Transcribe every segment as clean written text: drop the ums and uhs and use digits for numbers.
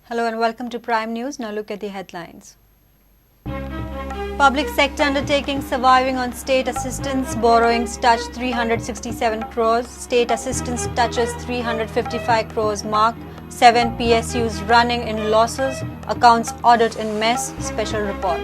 Hello and welcome to Prime News. Now look at the headlines. Public sector undertakings surviving on state assistance. Borrowings touch 367 crores. State assistance touches 355 crores mark. 7 PSUs running in losses. Accounts audit in mess. Special report.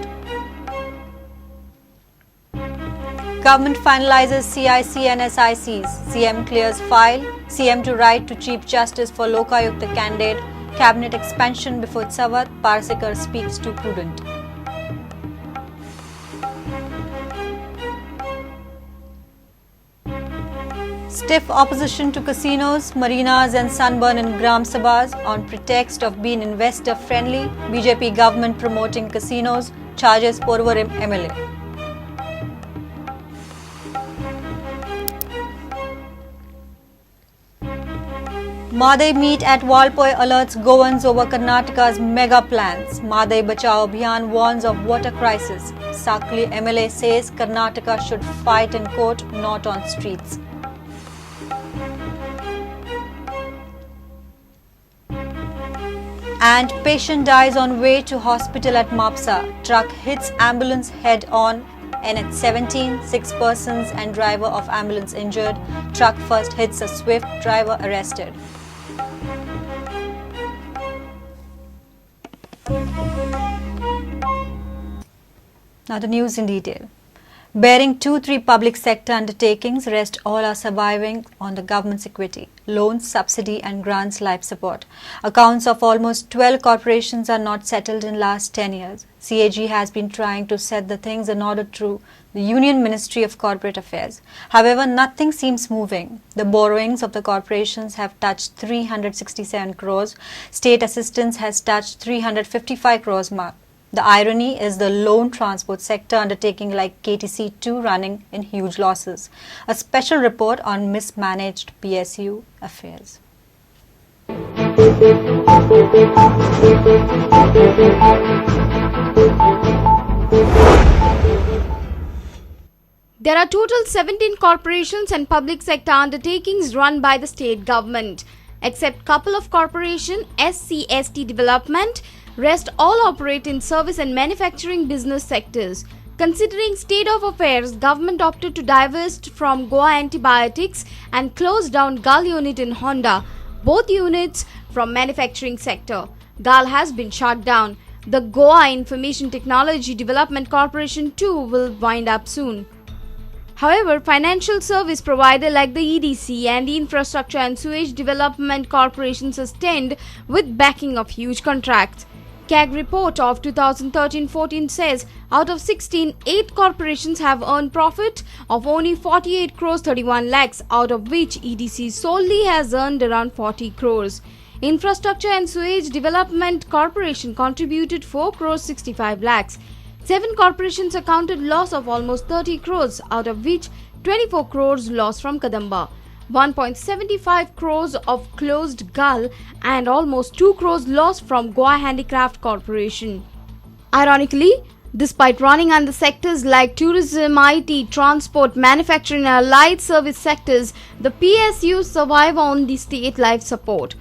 Government finalizes CIC and SICs. CM clears file. CM to write to Chief Justice for Lokayukta candidate. Cabinet expansion before Savat. Parsekar speaks to Prudent. Stiff opposition to casinos, marinas and sunburn in Gram Sabhas on pretext of being investor friendly. BJP government promoting casinos, charges Porvar MLA. Madai meet at Walpoi alerts Goans over Karnataka's mega plans. Madai Bachao Abhiyan warns of water crisis. Sakli MLA says Karnataka should fight in court, not on streets. And patient dies on way to hospital at Mapsa. Truck hits ambulance head on. NH17, 6 persons and driver of ambulance injured. Truck first hits a Swift, driver arrested. Now the news in detail. Bearing 2-3 public sector undertakings, rest all are surviving on the government's equity, loans, subsidy and grants life support. Accounts of almost 12 corporations are not settled in last 10 years. CAG has been trying to set the things in order through the Union Ministry of Corporate Affairs. However, nothing seems moving. The borrowings of the corporations have touched 367 crores. State assistance has touched 355 crores mark. The irony is the lone transport sector undertaking like KTC2 running in huge losses. A special report on mismanaged PSU affairs. There are total 17 corporations and public sector undertakings run by the state government. Except couple of corporations, SCST Development, rest all operate in service and manufacturing business sectors. Considering state of affairs, government opted to divest from Goa Antibiotics and close down GAL unit in Honda, both units from manufacturing sector. GAL has been shut down. The Goa Information Technology Development Corporation too will wind up soon. However, financial service provider like the EDC and the Infrastructure and Sewage Development Corporation sustained with backing of huge contracts. CAG report of 2013-14 says out of 16, 8 corporations have earned profit of only 48 crores 31 lakhs, out of which EDC solely has earned around 40 crores. Infrastructure and Sewage Development Corporation contributed 4 crores 65 lakhs. 7 corporations accounted loss of almost 30 crores, out of which 24 crores loss from Kadamba. 1.75 crores of closed GAL and almost 2 crores loss from Goa Handicraft Corporation. Ironically, despite running under sectors like tourism, IT, transport, manufacturing and allied service sectors, the PSUs survive on the state life support.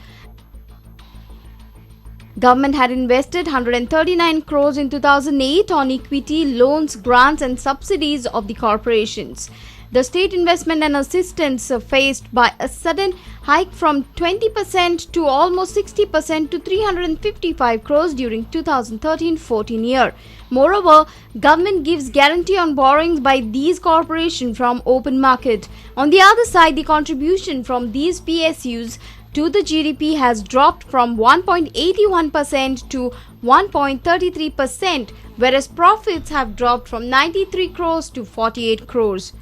Government had invested 139 crores in 2008 on equity, loans, grants and subsidies of the corporations. The state investment and assistance faced by a sudden hike from 20% to almost 60% to 355 crores during 2013-14 year. Moreover, government gives guarantee on borrowings by these corporations from open market. On the other side, the contribution from these PSUs to the GDP has dropped from 1.81% to 1.33%, whereas profits have dropped from 93 crores to 48 crores.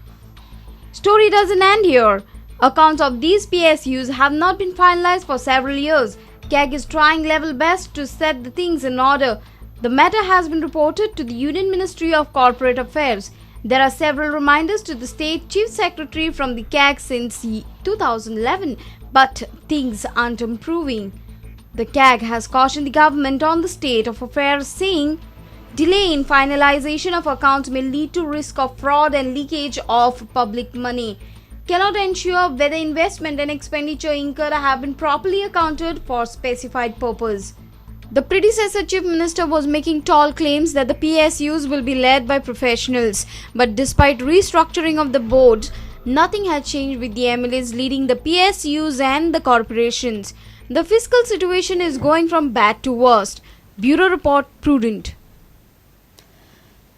Story doesn't end here. Accounts of these PSUs have not been finalized for several years. CAG is trying level best to set the things in order. The matter has been reported to the Union Ministry of Corporate Affairs. There are several reminders to the State Chief Secretary from the CAG since 2011, but things aren't improving. The CAG has cautioned the government on the state of affairs, saying delay in finalization of accounts may lead to risk of fraud and leakage of public money. Cannot ensure whether investment and expenditure incurred have been properly accounted for specified purpose. The predecessor chief minister was making tall claims that the PSUs will be led by professionals, but despite restructuring of the boards, nothing had changed with the MLAs leading the PSUs and the corporations. The fiscal situation is going from bad to worst. Bureau Report, Prudent.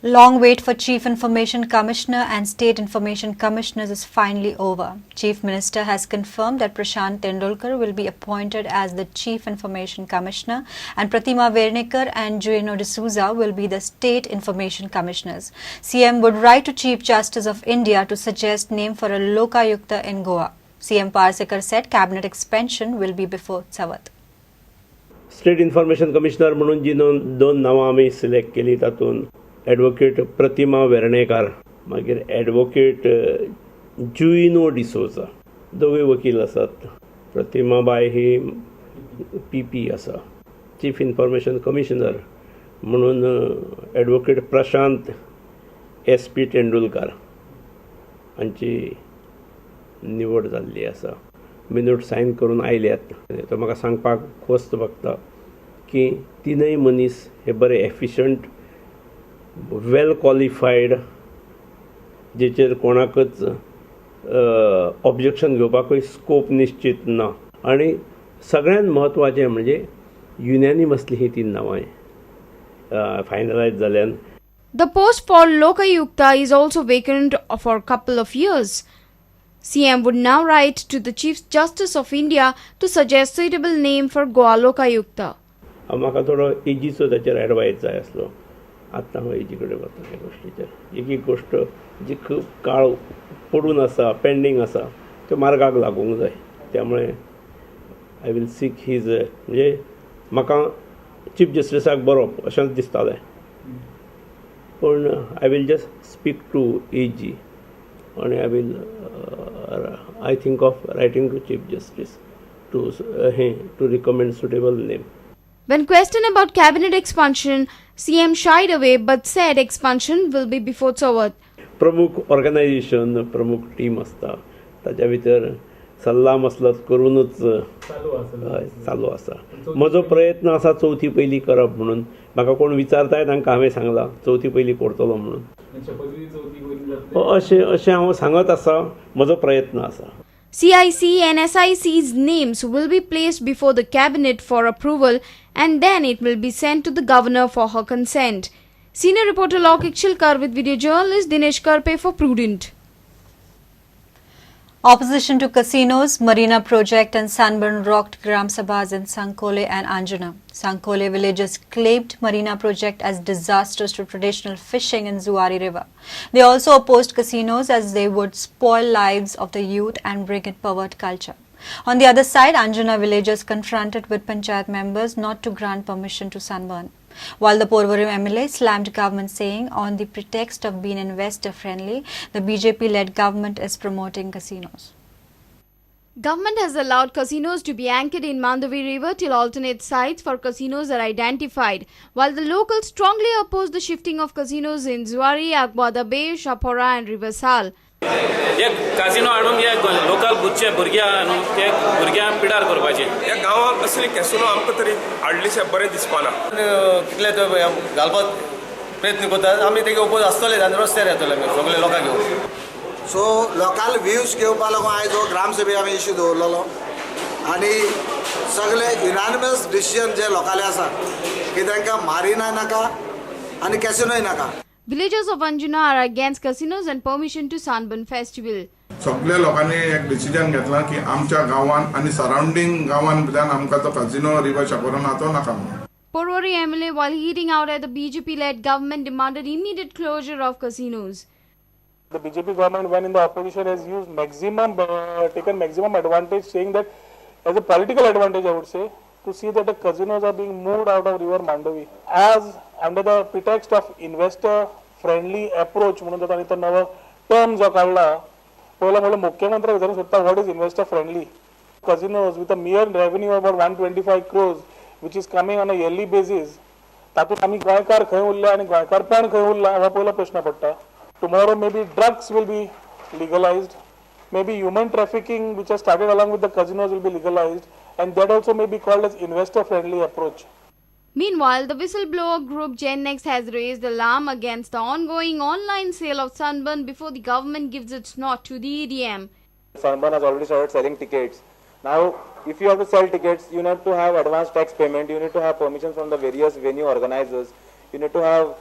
Long wait for Chief Information Commissioner and State Information Commissioners is finally over. Chief Minister has confirmed that Prashant Tendulkar will be appointed as the Chief Information Commissioner and Pratima Wernikar and Jueno D'Souza will be the State Information Commissioners. CM would write to Chief Justice of India to suggest name for a Lokayukta in Goa. CM Parsekar said cabinet expansion will be before Savat. State information commissioner म्हणून जी दोन नांवां आमी select केली तातूंत advocate प्रतिमा वेर्णेकार मागीर advocate जुइनो D'Souza दोगूय वकील आसात. प्रतिमा बाय ही PP आसा. चीफ इन्फॉर्मेशन कमिशनर म्हणून एडवोकेट प्रशांत SP तेंडुलकर हांची निवड जाल्ली आसा. मिनूट सायन करून आयल्यात. तो म्हाका सांगपाक खोस्त भोगता की तिनूय मनीस हे बरे एफिशियंट वेल क्वॉलिफायड जेचेर कोणाकच ऑब्जेक्शन घेवपाकूय स्कोप निश्चित ना आनी सगळ्यांत म्हत्वाचें म्हणजे युनॅनिमसली ही तीन नांवां फायनलायज जाल्यान. The post for Lokayukta is also vacant for a couple of years. CM would now write to the Chief Justice of India to suggest suitable name for Goa Lokayukta. म्हाका थोडो एजीचो ताचेर एडवायस जाय आसलो. आतां हांव एजी कडेन वता ह्या गोश्टीचेर. एक गोश्ट जी खूब काळ पडून आसा पेंडींग आसा त्यो मार्गाक लागूंक जाय. त्यामुळे आय वील सीक हीज म्हणजे म्हाका चीफ जस्टिसाक बरोवप अशेंच दिसतालें पूण I will just speak to AG and I think of writing to Chief Justice to recommend suitable name. When questioned about cabinet expansion, CM shied away but said expansion will be before Savat. प्रमुख organisation प्रमुख team आसता ताच्या भितर सल्ला मसलत करूनच चालू आसा. म्हजो प्रयत्न आसा चवथी पयली करप म्हणून. म्हाका कोण विचारताय तांकां हांवें सांगलां चवथी पयली करतलो म्हणून. अशें हांव सांगत आसा. म्हजो प्रयत्न आसा. CIC and SIC's names will be placed before the cabinet for approval and then it will be sent to the governor for her consent. Senior reporter Lokik Shilkar with video journalist Dinesh Karpe for Prudent. Opposition to casinos, Marina project and sunburn rocked Gram Sabhas in Sankole and Anjuna. Sankole villagers claimed Marina project as disastrous to traditional fishing in Zuari River. They also opposed casinos as they would spoil lives of the youth and bring in pervert culture. On the other side, Anjuna villagers confronted with panchayat members not to grant permission to sunburn. While the Porvorim MLA slammed government saying on the pretext of being investor friendly, the BJP-led government is promoting casinos. Government has allowed casinos to be anchored in Mandavi River till alternate sites for casinos are identified, while the locals strongly oppose the shifting of casinos in Zuari, Agbada Bay, Shapora and Riversal. एक काजिनो हाडून local बुच्चे भुरग्यां न्हू ते भुरग्यां पिडार करपाचे. ह्या गांवांत असले कॅसिनो आमकां तरी हाडलेशे बरें दिसपाना. कितले तो घालपाक प्रयत्न करतात आमी तेगे ओपोज आसतले आनी रस्त्यार येतले आमी सगळे लोकांक घेवन. सो लोकल व्ह्यूज घेवपा लागून आयज हो ग्रामसभेक आमी इश्यू दवरलेलो आनी सगळे युनानिमस डिसिजन जे लोकाले आसा की तांकां मारिना नाका आनी कॅसिनोय नाका. Villagers of Anjuna are against casinos and permission to Sunburn Festival. सगळ्या लोकांनी एक डिसिजन घेतला की आमच्या गावांत आणि सराउंडिंग गावांत भितर आमकां तो कॅसिनो रिवर शापोरान तो नाका म्हणून. Porvorim MLA, while heating out at the BJP-led government, demanded immediate closure of casinos. The BJP government, when in the opposition, has used taken maximum advantage, saying that as a political advantage, I would say, to see that the casinos are being moved out of River Mandavi as under the pretext of investor-friendly approach. म्हणून तांणी तो नवो term जो काढला पयलो म्हणल्यार मुख्यमंत्र्याक विचारूंक सोदता what is investor-friendly. Casinos with a mere revenue of about 125 crores, which is coming on a yearly basis. तातूंत आमी गोंयकार खंय उरले आनी गोंयकारपण खंय उरला हो पयलो प्रश्न पडटा. Tomorrow maybe drugs will be legalized, maybe human trafficking which has started along with the casinos will be legalized, and that also may be called as investor-friendly approach. Meanwhile, the whistleblower group GenNext has raised alarm against the ongoing online sale of Sunburn before the government gives its nod to the EDM. Sunburn has already started selling tickets. Now, if you have to sell tickets, you need to have advance tax payment, you need to have permission from the various venue organizers, you need to have,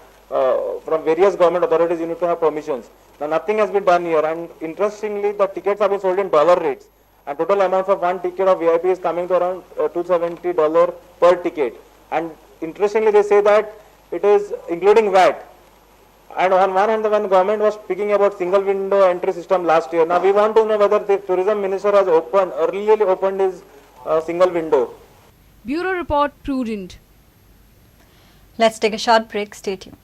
from various government authorities, you need to have permissions. Now, nothing has been done here, and interestingly, the tickets have been sold in dollar rates. And total amount of one ticket of VIP is coming to around $270 per ticket. And interestingly, they say that it is including VAT. And on one hand, when the government was speaking about single window entry system last year, now we want to know whether the tourism minister has earlier opened his single window. Bureau Report, Prudent. Let's take a short break. Stay tuned.